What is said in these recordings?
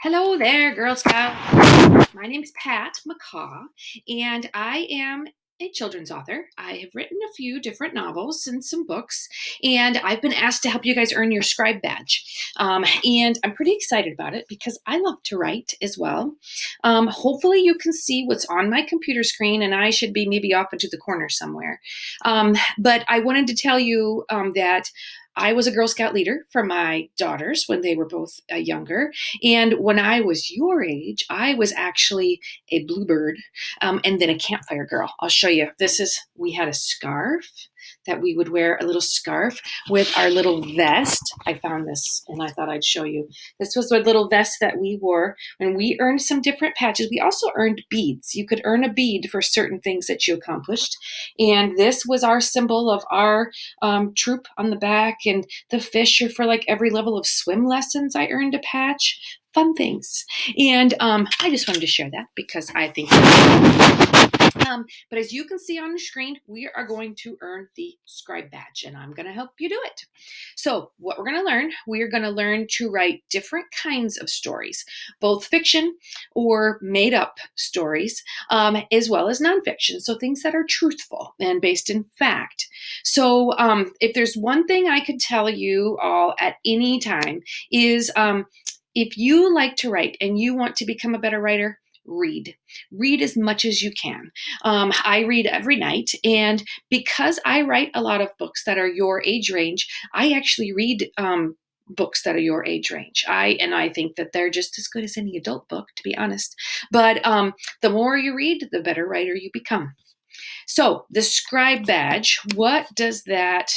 Hello there, Girl Scout. My name's Pat McCaw, and I am a children's author. I have written a few different novels and some books, and I've been asked to help you guys earn your Scribe badge. And I'm pretty excited about it because I love to write as well. Hopefully, you can see what's on my computer screen, and I should be maybe off into the corner somewhere. But I wanted to tell you that I was a Girl Scout leader for my daughters when they were both younger. And when I was your age, I was actually a bluebird and then a campfire girl. I'll show you. We had a scarf that we would wear, a little scarf with our little vest. I found this and I thought I'd show you. This was a little vest that we wore when we earned some different patches. We also earned beads. You could earn a bead for certain things that you accomplished. And this was our symbol of our troop on the back, and the fish are for like every level of swim lessons. I earned a patch. Fun things. And I just wanted to share that because I think but as you can see on the screen, we are going to earn the Scribe badge, and I'm going to help you do it. So what we're going to learn, we are going to learn to write different kinds of stories, both fiction or made up stories, as well as nonfiction. So things that are truthful and based in fact. So if there's one thing I could tell you all at any time is if you like to write and you want to become a better writer, read. Read as much as you can. I read every night, and because I write a lot of books that are your age range, I actually read books that are your age range. I think that they're just as good as any adult book, to be honest. But the more you read, the better writer you become. So the Scribe badge, what does that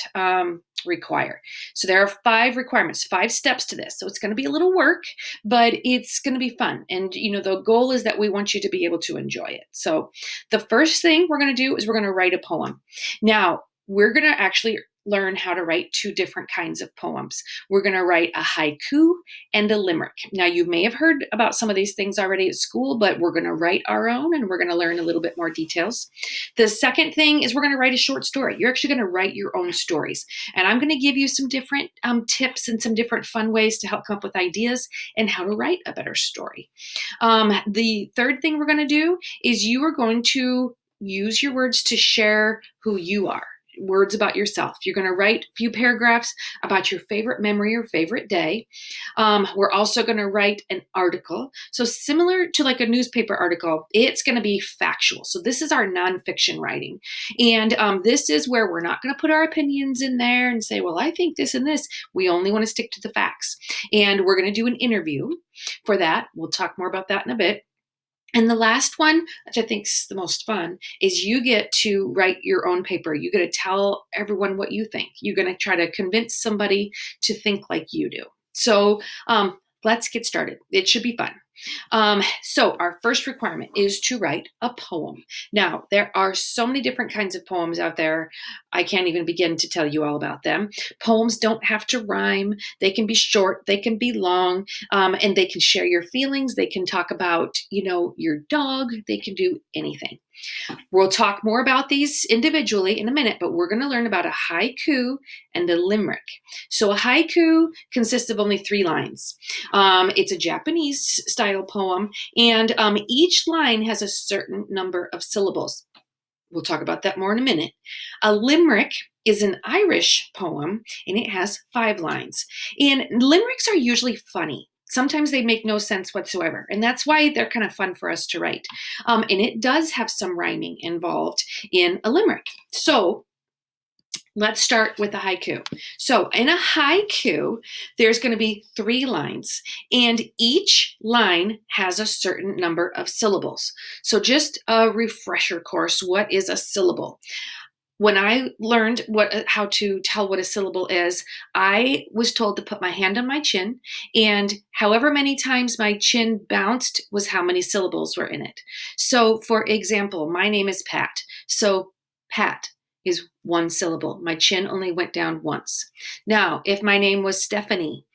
require? So there are 5 requirements, 5 steps to this. So it's going to be a little work, but it's going to be fun. And the goal is that we want you to be able to enjoy it. So the first thing we're going to do is we're going to write a poem. Now, we're going to actually learn how to write 2 different kinds of poems. We're going to write a haiku and a limerick. Now, you may have heard about some of these things already at school, but we're going to write our own, and we're going to learn a little bit more details. The second thing is we're going to write a short story. You're actually going to write your own stories. And I'm going to give you some different tips and some different fun ways to help come up with ideas and how to write a better story. The third thing we're going to do is you are going to use your words to share who you are. Words about yourself. You're going to write a few paragraphs about your favorite memory or favorite day. We're also going to write an article. So similar to like a newspaper article, it's going to be factual. So this is our nonfiction writing. And this is where we're not going to put our opinions in there and say, well, I think this and this. We only want to stick to the facts. And we're going to do an interview for that. We'll talk more about that in a bit. And the last one, which I think is the most fun, is you get to write your own paper. You get to tell everyone what you think. You're going to try to convince somebody to think like you do. So let's get started. It should be fun. So our first requirement is to write a poem. Now, there are so many different kinds of poems out there. I can't even begin to tell you all about them. Poems don't have to rhyme. They can be short. They can be long. And they can share your feelings. They can talk about, your dog. They can do anything. We'll talk more about these individually in a minute, but we're going to learn about a haiku and a limerick. So a haiku consists of only 3 lines. It's a Japanese style poem, and each line has a certain number of syllables. We'll talk about that more in a minute. A limerick is an Irish poem, and it has 5 lines. And limericks are usually funny. Sometimes they make no sense whatsoever, and that's why they're kind of fun for us to write. And it does have some rhyming involved in a limerick. So let's start with a haiku. So in a haiku, there's going to be 3 lines, and each line has a certain number of syllables. So just a refresher course, what is a syllable? When I learned how to tell what a syllable is, I was told to put my hand on my chin, and however many times my chin bounced was how many syllables were in it. So for example, my name is Pat. So Pat is 1 syllable. My chin only went down once. Now, if my name was Stephanie,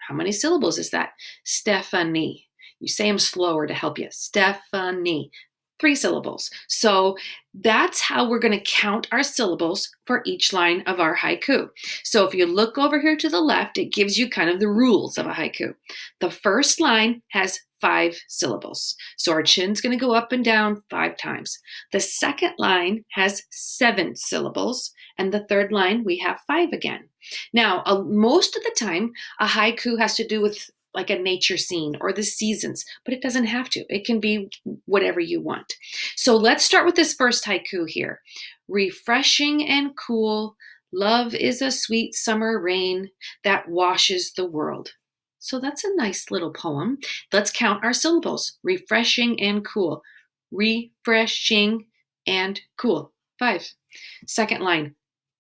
how many syllables is that? Stephanie. You say them slower to help you. Stephanie. 3 syllables. So that's how we're going to count our syllables for each line of our haiku. So if you look over here to the left, it gives you kind of the rules of a haiku. The first line has 5 syllables. So our chin's going to go up and down 5 times. The second line has 7 syllables. And the third line, we have 5 again. Now, most of the time, a haiku has to do with like a nature scene or the seasons, but it doesn't have to. It can be whatever you want. So let's start with this first haiku here. Refreshing and cool, love is a sweet summer rain that washes the world. So that's a nice little poem. Let's count our syllables. Refreshing and cool. Refreshing and cool. 5. Second line.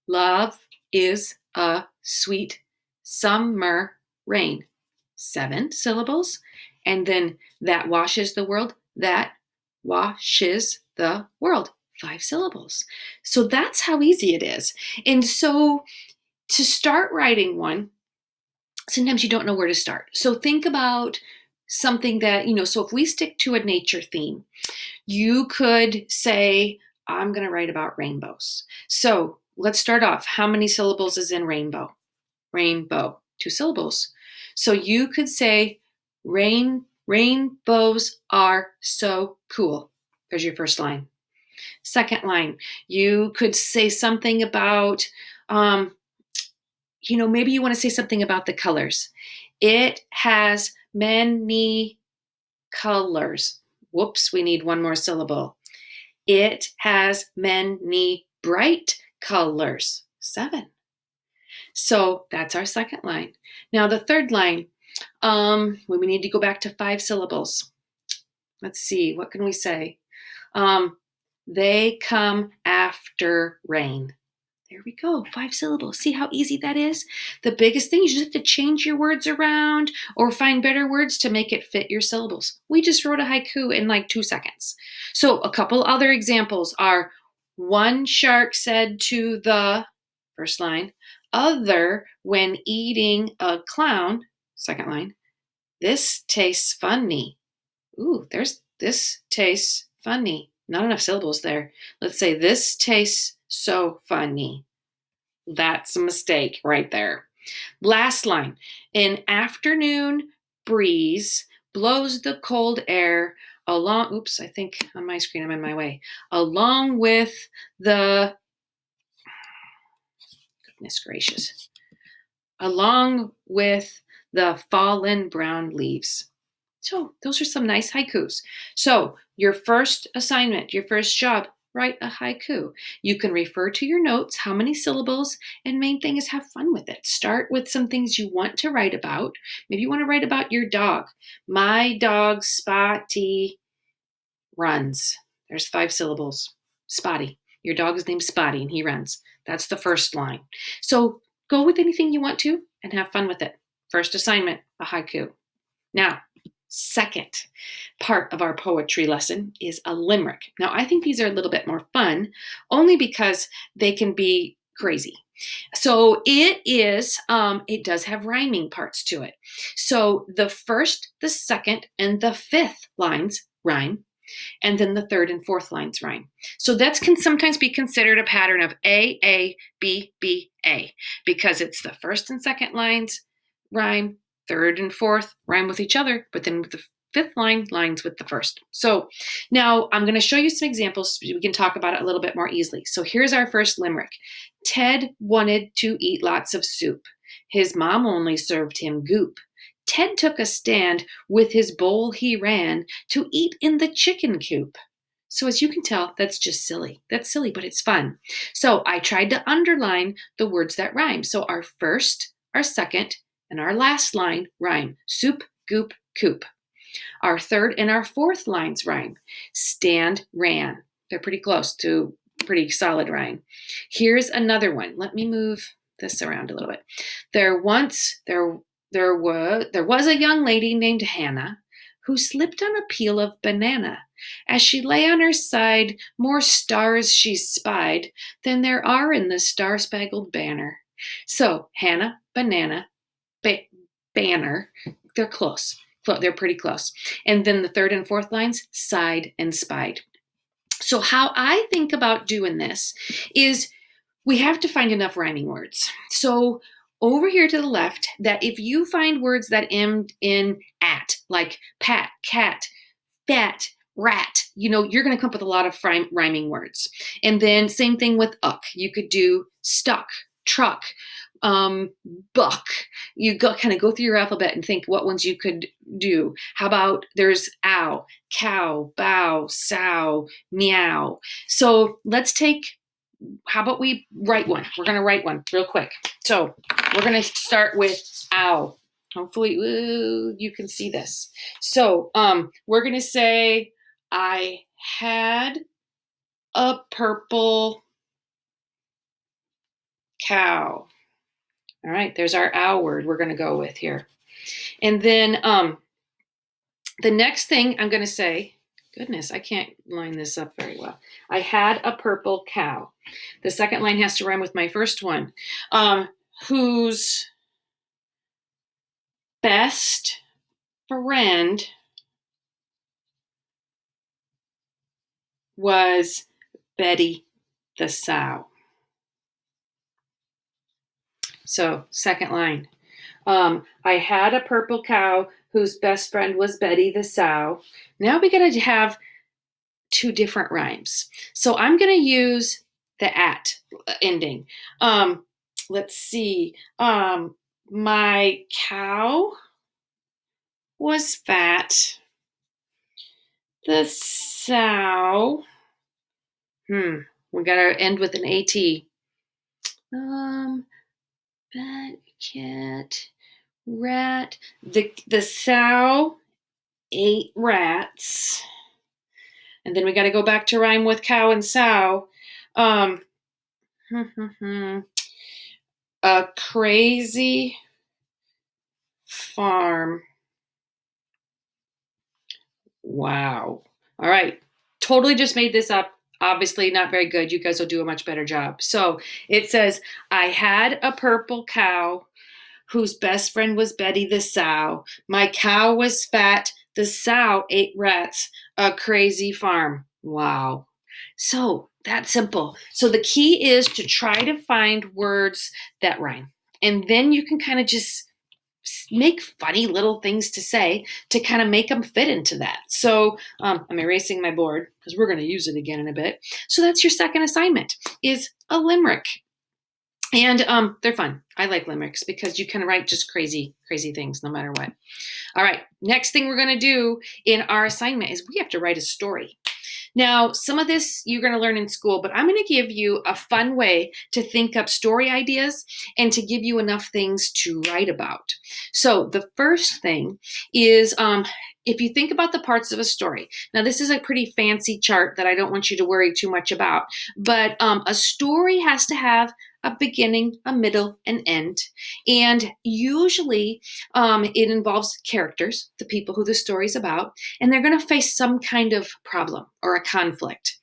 Love is a sweet summer rain. 7 syllables. And then that washes the world. That washes the world. 5 syllables. So that's how easy it is. And so to start writing one, sometimes you don't know where to start. So think about something that, so if we stick to a nature theme, you could say, I'm going to write about rainbows. So let's start off. How many syllables is in rainbow? Rainbow. 2 syllables. So you could say, rainbows are so cool. There's your first line. Second line, you could say something about, maybe you want to say something about the colors. It has many colors. Whoops, we need one more syllable. It has many bright colors. 7. So that's our second line. Now the third line, we need to go back to 5 syllables. Let's see, what can we say? They come after rain. There we go, 5 syllables. See how easy that is? The biggest thing, you just have to change your words around or find better words to make it fit your syllables. We just wrote a haiku in like 2 seconds. So a couple other examples are, one shark said to the, first line, other when eating a clown, second line, this tastes funny. Ooh, there's this tastes funny. Not enough syllables there. Let's say this tastes so funny. That's a mistake right there. Last line. An afternoon breeze blows the cold air along, oops, I think on my screen I'm in my way, along with the, goodness gracious, along with the fallen brown leaves. So those are some nice haikus. So your first assignment, your first job, write a haiku. You can refer to your notes, how many syllables, and main thing is have fun with it. Start with some things you want to write about. Maybe you want to write about your dog. My dog Spotty runs. There's 5 syllables. Spotty. Your dog is named Spotty and he runs. That's the first line. So go with anything you want to and have fun with it. First assignment, a haiku. Now, second part of our poetry lesson is a limerick. Now, I think these are a little bit more fun only because they can be crazy. So it does have rhyming parts to it. So the first, the second, and the fifth lines rhyme, and then the third and fourth lines rhyme. So that can sometimes be considered a pattern of A, B, B, A, because it's the first and second lines rhyme, third and fourth rhyme with each other, but then with the fifth line lines with the first. So now I'm going to show you some examples so we can talk about it a little bit more easily. So here's our first limerick. Ted wanted to eat lots of soup. His mom only served him goop. Ted took a stand, with his bowl he ran to eat in the chicken coop. So as you can tell, that's just silly. That's silly, but it's fun. So I tried to underline the words that rhyme. So our first, our second, and our last line rhyme. Soup, goop, coop. Our third and our fourth lines rhyme. Stand, ran. They're pretty close to pretty solid rhyme. Here's another one. Let me move this around a little bit. There was a young lady named Hannah who slipped on a peel of banana. As she lay on her side, more stars she spied than there are in the star-spangled banner. So Hannah, banana, banner, they're close. They're pretty close. And then the third and fourth lines, sighed and spied. So how I think about doing this is we have to find enough rhyming words. So over here to the left, that if you find words that end in at, like pat, cat, fat, rat, you're going to come up with a lot of rhyming words. And then same thing with uck. You could do stuck, truck, buck. You kind of go through your alphabet and think what ones you could do. How about there's ow, cow, bow, sow, meow. So how about we write one? We're going to write one real quick. So we're going to start with ow. Hopefully you can see this. So we're going to say, I had a purple cow. All right, there's our ow word we're going to go with here. And then the next thing I'm going to say, goodness, I can't line this up very well. I had a purple cow. The second line has to rhyme with my first one. Whose best friend was Betty the sow. So second line. I had a purple cow whose best friend was Betty the sow. Now we got to have two different rhymes. So I'm going to use the at ending. Let's see. My cow was fat. The sow. We got to end with an AT. Bat, cat, rat. The sow ate rats. And then we got to go back to rhyme with cow and sow. A crazy farm. Wow. All right. Totally just made this up. Obviously not very good. You guys will do a much better job. So it says, I had a purple cow whose best friend was Betty the sow. My cow was fat. The sow ate rats. A crazy farm. Wow. So that's simple. So the key is to try to find words that rhyme. And then you can kind of just make funny little things to say to kind of make them fit into that. So I'm erasing my board because we're going to use it again in a bit. So that's your second assignment, is a limerick. And they're fun. I like limericks because you can write just crazy, crazy things no matter what. All right, next thing we're going to do in our assignment is we have to write a story. Now, some of this you're going to learn in school, but I'm going to give you a fun way to think up story ideas and to give you enough things to write about. So the first thing is if you think about the parts of a story. Now, this is a pretty fancy chart that I don't want you to worry too much about, but a story has to have a beginning, a middle, an end. And usually it involves characters, the people who the story's about, and they're going to face some kind of problem or a conflict.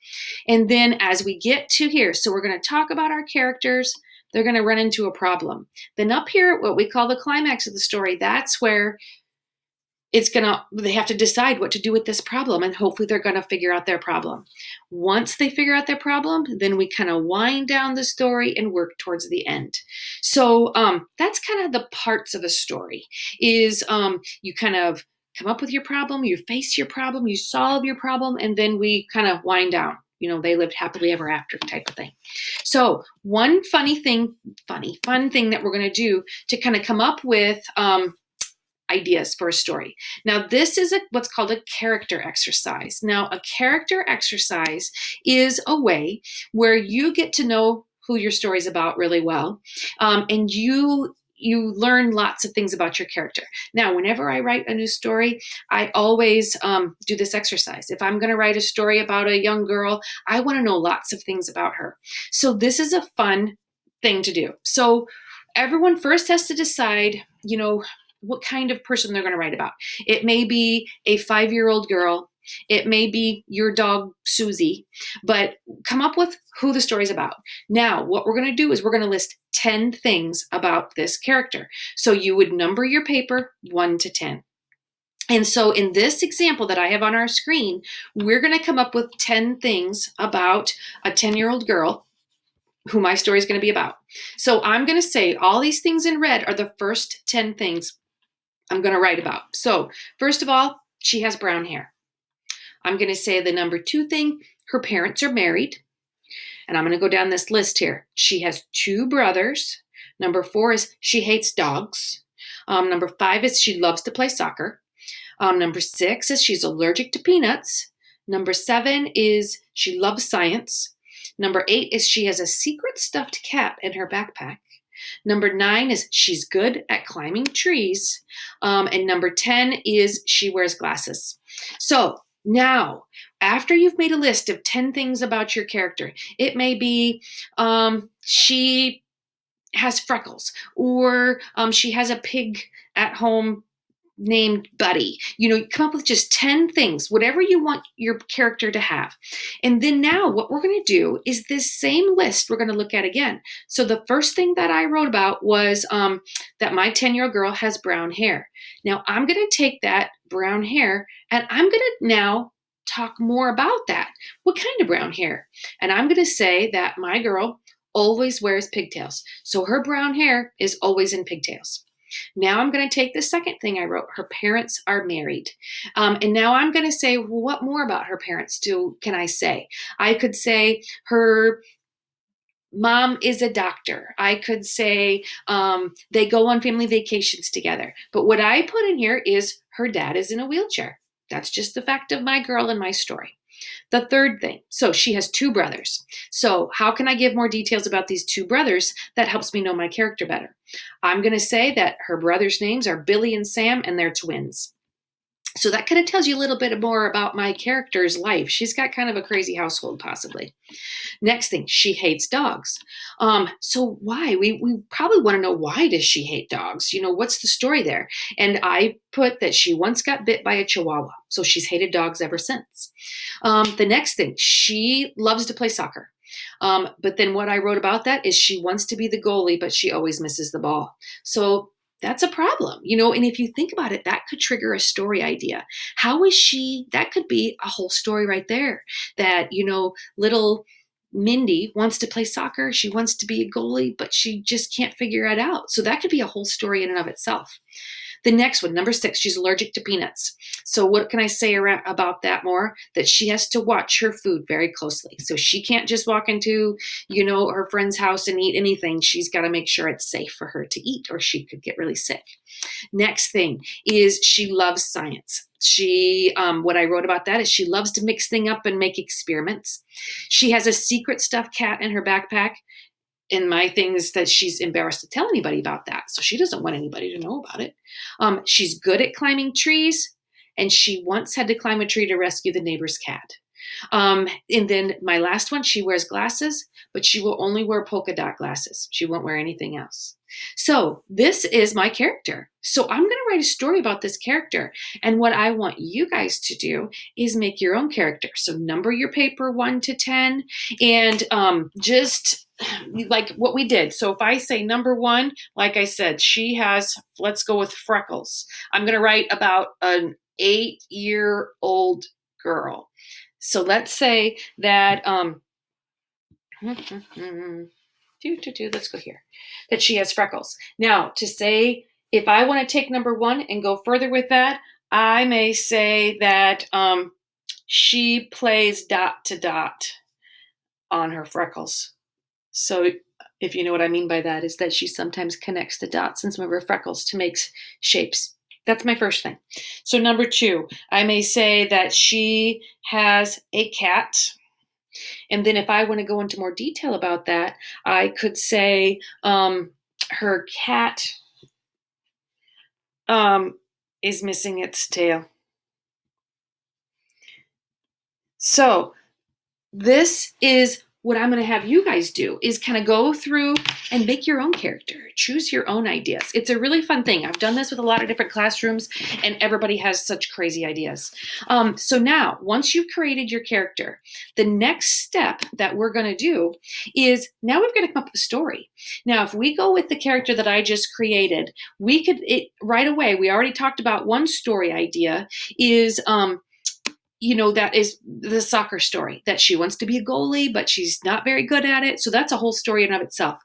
And then as we get to here, so we're going to talk about our characters, they're going to run into a problem. Then up here, what we call the climax of the story, that's where they have to decide what to do with this problem, and hopefully they're going to figure out their problem. Once they figure out their problem, then we kind of wind down the story and work towards the end. So that's kind of the parts of a story, is you kind of come up with your problem, you face your problem, you solve your problem, and then we kind of wind down. They lived happily ever after type of thing. So one fun thing that we're going to do to kind of come up with ideas for a story. Now, this is what's called a character exercise. Now, a character exercise is a way where you get to know who your story's about really well, and you learn lots of things about your character. Now, whenever I write a new story, I always do this exercise. If I'm going to write a story about a young girl, I want to know lots of things about her. So this is a fun thing to do. So everyone first has to decide, what kind of person they're going to write about. It may be a 5-year-old girl. It may be your dog, Susie, but come up with who the story's about. Now, what we're going to do is we're going to list 10 things about this character. So you would number your paper 1 to 10. And so in this example that I have on our screen, we're going to come up with 10 things about a 10-year-old girl who my story is going to be about. So I'm going to say all these things in red are the first 10 things I'm going to write about. So first of all, she has brown hair. I'm going to say the number 2 thing, her parents are married. And I'm going to go down this list here. She has 2 brothers. Number 4 is she hates dogs. Number 5 is she loves to play soccer. Number 6 is she's allergic to peanuts. Number 7 is she loves science. Number 8 is she has a secret stuffed cat in her backpack. Number 9 is she's good at climbing trees. And number 10 is she wears glasses. So now, after you've made a list of 10 things about your character, it may be she has freckles, or she has a pig at home named Buddy. Come up with just 10 things, whatever you want your character to have. And then now what we're going to do is this same list we're going to look at again. So the first thing that I wrote about was that my 10-year-old girl has brown hair. Now I'm going to take that brown hair and I'm going to now talk more about that. What kind of brown hair? And I'm going to say that my girl always wears pigtails. So her brown hair is always in pigtails. Now I'm going to take the second thing I wrote. Her parents are married. And now I'm going to say, well, what more about her parents can I say? I could say her mom is a doctor. I could say they go on family vacations together. But what I put in here is her dad is in a wheelchair. That's just the fact of my girl and my story. The third thing, so she has 2 brothers. So how can I give more details about these 2 brothers that helps me know my character better? I'm going to say that her brothers' names are Billy and Sam, and they're twins. So that kind of tells you a little bit more about my character's life. She's got kind of a crazy household, possibly. Next thing, she hates dogs. So why? We probably want to know, why does she hate dogs? What's the story there? And I put that she once got bit by a chihuahua. So she's hated dogs ever since. The next thing, she loves to play soccer. But then what I wrote about that is she wants to be the goalie, but she always misses the ball. So that's a problem, and if you think about it, that could trigger a story idea. How is she? That could be a whole story right there, that, little Mindy wants to play soccer. She wants to be a goalie, but she just can't figure it out. So that could be a whole story in and of itself. The next one, number 6, she's allergic to peanuts. So what can I say about that more? That she has to watch her food very closely. So she can't just walk into, her friend's house and eat anything. She's got to make sure it's safe for her to eat, or she could get really sick. Next thing is she loves science. What I wrote about that is she loves to mix things up and make experiments. She has a secret stuffed cat in her backpack. And my thing is that she's embarrassed to tell anybody about that. So she doesn't want anybody to know about it. She's good at climbing trees. And she once had to climb a tree to rescue the neighbor's cat. And then my last one, she wears glasses, but she will only wear polka dot glasses. She won't wear anything else. So this is my character. So I'm going to write a story about this character. And what I want you guys to do is make your own character. So number your paper 1 to 10, and just like what we did. So if I say number 1, like I said, she has, let's go with freckles. I'm going to write about an 8-year-old girl. So let's say that, let's go here, that she has freckles. Now, to say, if I want to take number 1 and go further with that, I may say that she plays dot to dot on her freckles. So if you know what I mean by that, is that she sometimes connects the dots in some of her freckles to make shapes. That's my first thing. So number 2, I may say that she has a cat. And then if I want to go into more detail about that, I could say her cat is missing its tail. So this is what I'm going to have you guys do is kind of go through and make your own character, choose your own ideas. It's a really fun thing. I've done this with a lot of different classrooms, and everybody has such crazy ideas. So now, once you've created your character, the next step that we're going to do is now we've got to come up with a story. Now, if we go with the character that I just created, we could, right away, we already talked about one story idea is, that is the soccer story, that she wants to be a goalie, but she's not very good at it. So that's a whole story in and of itself.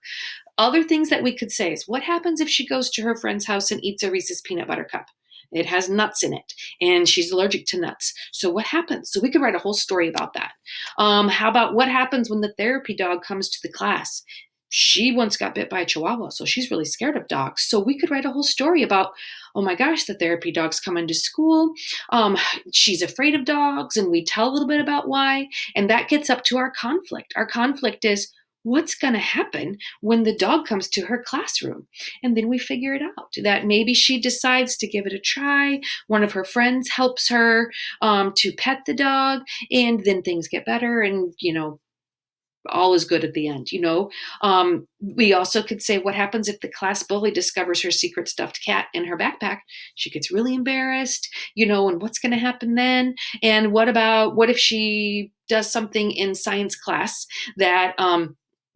Other things that we could say is, what happens if she goes to her friend's house and eats a Reese's peanut butter cup? It has nuts in it, and she's allergic to nuts. So what happens? So we could write a whole story about that. How about what happens when the therapy dog comes to the class? She once got bit by a chihuahua, so she's really scared of dogs. So we could write a whole story about, oh my gosh, the therapy dog's coming to school. She's afraid of dogs, and we tell a little bit about why. And that gets up to our conflict. Our conflict is, what's going to happen when the dog comes to her classroom? And then we figure it out, that maybe she decides to give it a try. One of her friends helps her to pet the dog, and then things get better, and, all is good at the end. We also could say, what happens if the class bully discovers her secret stuffed cat in her backpack? She gets really embarrassed, and what's going to happen then? And what if she does something in science class that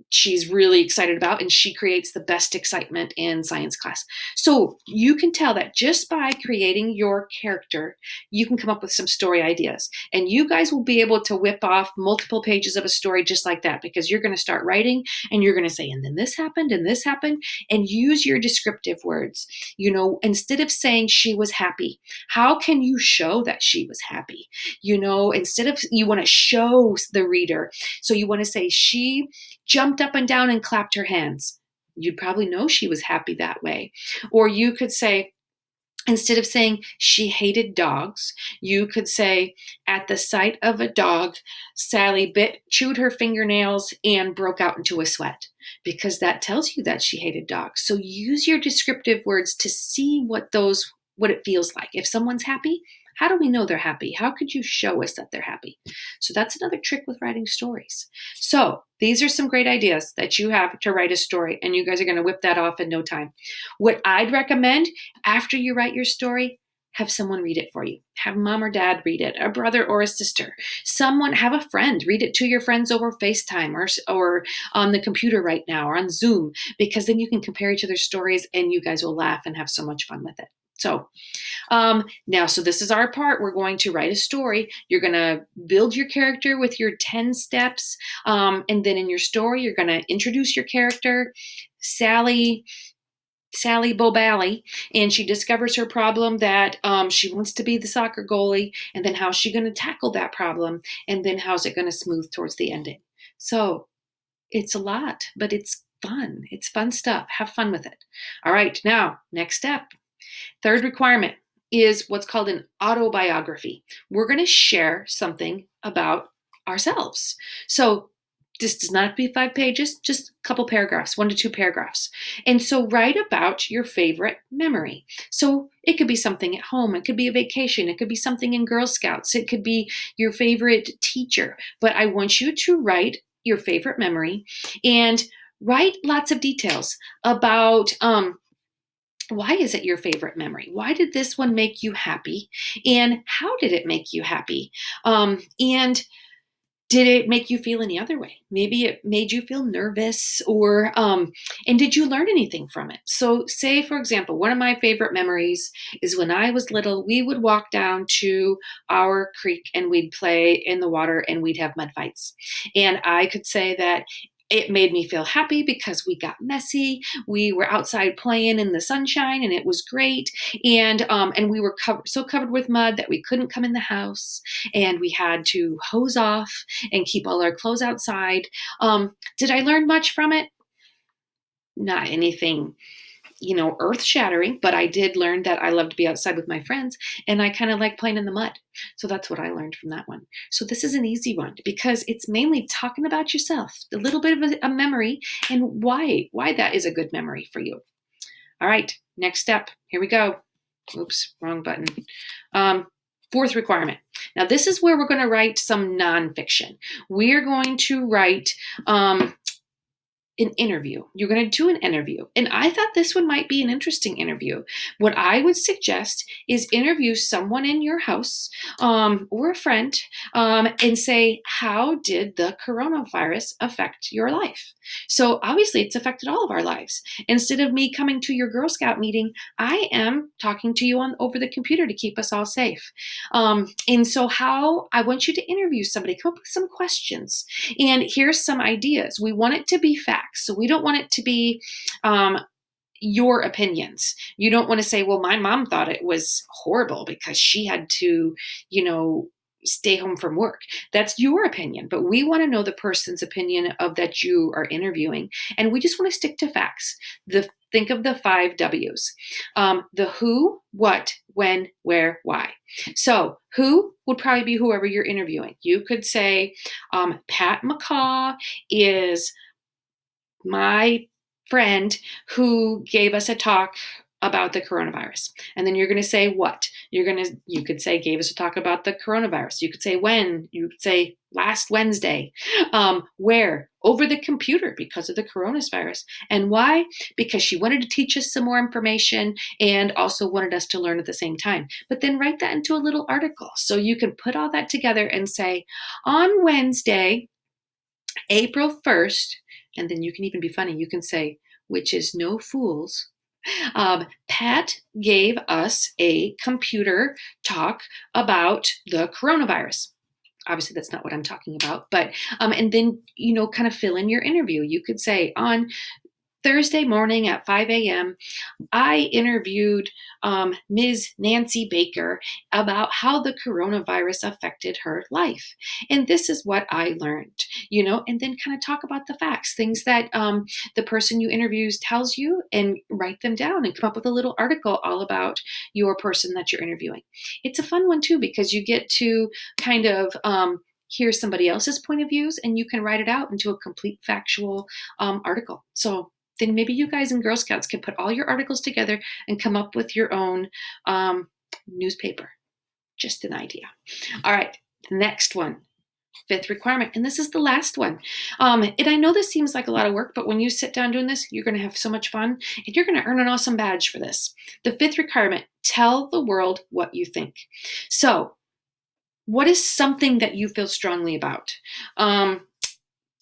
she's really excited about, and she creates the best excitement in science class? So you can tell that just by creating your character, you can come up with some story ideas, and you guys will be able to whip off multiple pages of a story just like that, because you're going to start writing and you're going to say, and then this happened and this happened, and use your descriptive words. Instead of saying she was happy, how can you show that she was happy? Instead of, you want to show the reader. So you want to say she jumped up and down and clapped her hands. You'd probably know she was happy that way. Or you could say, instead of saying she hated dogs, you could say, at the sight of a dog, Sally chewed her fingernails and broke out into a sweat, because that tells you that she hated dogs. So use your descriptive words to see what it feels like. If someone's happy, how do we know they're happy? How could you show us that they're happy? So that's another trick with writing stories. So these are some great ideas that you have to write a story, and you guys are going to whip that off in no time. What I'd recommend, after you write your story, have someone read it for you. Have mom or dad read it, a brother or a sister. Have a friend read it to your friends over FaceTime or on the computer right now, or on Zoom, because then you can compare each other's stories and you guys will laugh and have so much fun with it. So so this is our part. We're going to write a story. You're going to build your character with your 10 steps. And then in your story, you're going to introduce your character, Sally Bobally, and she discovers her problem that she wants to be the soccer goalie, and then how's she going to tackle that problem, and then how's it going to smooth towards the ending. So it's a lot, but it's fun. It's fun stuff. Have fun with it. All right, now, next step. Third requirement is what's called an autobiography. We're going to share something about ourselves. So this does not have to be 5 pages, just a couple paragraphs, 1 to 2 paragraphs. And so write about your favorite memory. So it could be something at home. It could be a vacation. It could be something in Girl Scouts. It could be your favorite teacher. But I want you to write your favorite memory and write lots of details about why is it your favorite memory? Why did this one make you happy? And how did it make you happy? And did it make you feel any other way? Maybe it made you feel nervous, or and did you learn anything from it? So say, for example, one of my favorite memories is when I was little, we would walk down to our creek and we'd play in the water and we'd have mud fights. And I could say that it made me feel happy because we got messy. We were outside playing in the sunshine and it was great. And we were covered with mud that we couldn't come in the house, and we had to hose off and keep all our clothes outside. Did I learn much from it? Not anything, earth shattering, but I did learn that I love to be outside with my friends, and I kind of like playing in the mud. So that's what I learned from that one. So this is an easy one because it's mainly talking about yourself, a little bit of a memory, and why that is a good memory for you. All right, next step. Here we go. Oops, wrong button. Fourth requirement. Now, this is where we're going to write some nonfiction. We're going to write an interview. You're going to do an interview. And I thought this one might be an interesting interview. What I would suggest is interview someone in your house or a friend and say, how did the coronavirus affect your life? So obviously it's affected all of our lives. Instead of me coming to your Girl Scout meeting, I am talking to you on over the computer to keep us all safe. And so how I want you to interview somebody, come up with some questions. And here's some ideas. We want it to be facts. So we don't want it to be your opinions. You don't want to say, well, my mom thought it was horrible because she had to, stay home from work. That's your opinion, but we want to know the person's opinion of that you are interviewing. And we just want to stick to facts. Think of the 5 W's. The who, what, when, where, why. So who would probably be whoever you're interviewing. You could say, Pat McCaw is my friend who gave us a talk about the coronavirus. And then you're going to say what? You could say gave us a talk about the coronavirus. You could say when. You could say last Wednesday. Where? Over the computer because of the coronavirus. And why? Because she wanted to teach us some more information and also wanted us to learn at the same time. But then write that into a little article. So you can put all that together and say, on Wednesday, April 1st, and then you can even be funny. You can say, which is no fools. Pat gave us a computer talk about the coronavirus. Obviously, that's not what I'm talking about, but, and then, kind of fill in your interview. You could say on Thursday morning at 5 a.m., I interviewed Ms. Nancy Baker about how the coronavirus affected her life. And this is what I learned, and then kind of talk about the facts, things that the person you interviews tells you, and write them down and come up with a little article all about your person that you're interviewing. It's a fun one too, because you get to kind of hear somebody else's point of views, and you can write it out into a complete factual article. So then maybe you guys in Girl Scouts can put all your articles together and come up with your own newspaper. Just an idea. All right, the next one, 5th requirement, and this is the last one. And I know this seems like a lot of work, but when you sit down doing this, you're going to have so much fun, and you're going to earn an awesome badge for this. The 5th requirement, tell the world what you think. So what is something that you feel strongly about?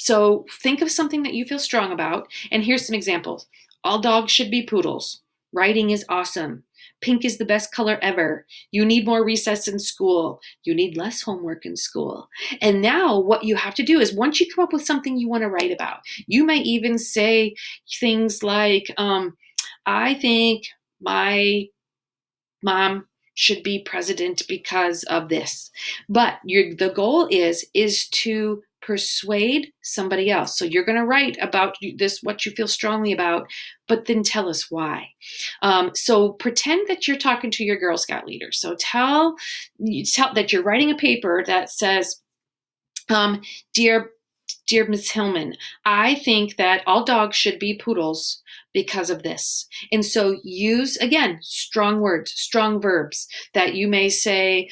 So think of something that you feel strong about, and here's some examples. All dogs should be poodles. Writing is awesome. Pink is the best color ever. You need more recess in school. You need less homework in school. And now what you have to do is, once you come up with something you want to write about, you might even say things like, I think my mom should be president because of this. But the goal is to persuade somebody else. So you're going to write about this, what you feel strongly about, but then tell us why. So pretend that you're talking to your Girl Scout leader. So tell that you're writing a paper that says, Dear Ms. Hillman, I think that all dogs should be poodles because of this. And so use, again, strong words, strong verbs that you may say,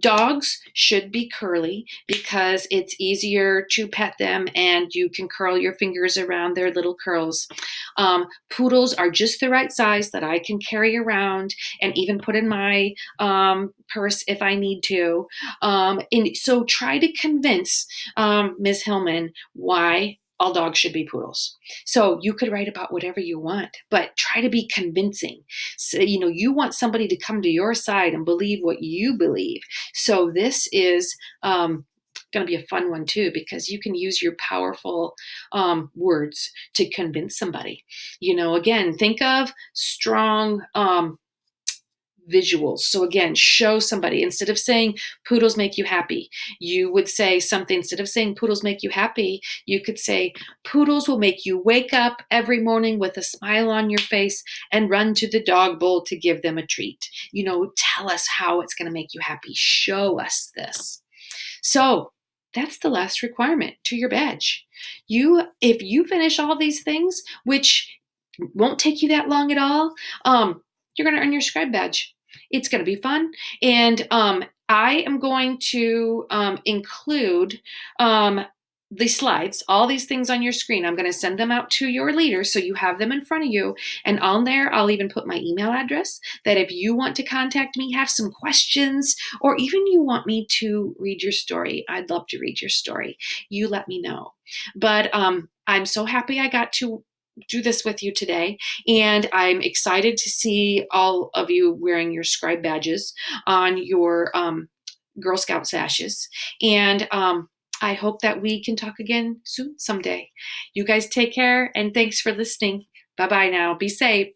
dogs should be curly because it's easier to pet them and you can curl your fingers around their little curls. Poodles are just the right size that I can carry around and even put in my purse if I need to. And so try to convince Ms. Hillman why all dogs should be poodles. So you could write about whatever you want, but try to be convincing. So, you want somebody to come to your side and believe what you believe. So this is going to be a fun one too, because you can use your powerful words to convince somebody. Again, think of strong visuals. So again, show somebody, instead of saying poodles make you happy, you would say something, instead of saying poodles make you happy, you could say poodles will make you wake up every morning with a smile on your face and run to the dog bowl to give them a treat. Tell us how it's going to make you happy. Show us this. So that's the last requirement to your badge. If you finish all these things, which won't take you that long at all, you're going to earn your scribe badge. It's going to be fun. And I am going to include the slides, all these things on your screen. I'm going to send them out to your leaders so you have them in front of you. And on there, I'll even put my email address that if you want to contact me, have some questions, or even you want me to read your story, I'd love to read your story. You let me know. But I'm so happy I got to do this with you today. And I'm excited to see all of you wearing your scribe badges on your Girl Scout sashes. And I hope that we can talk again soon someday. You guys take care, and thanks for listening. Bye-bye now. Be safe.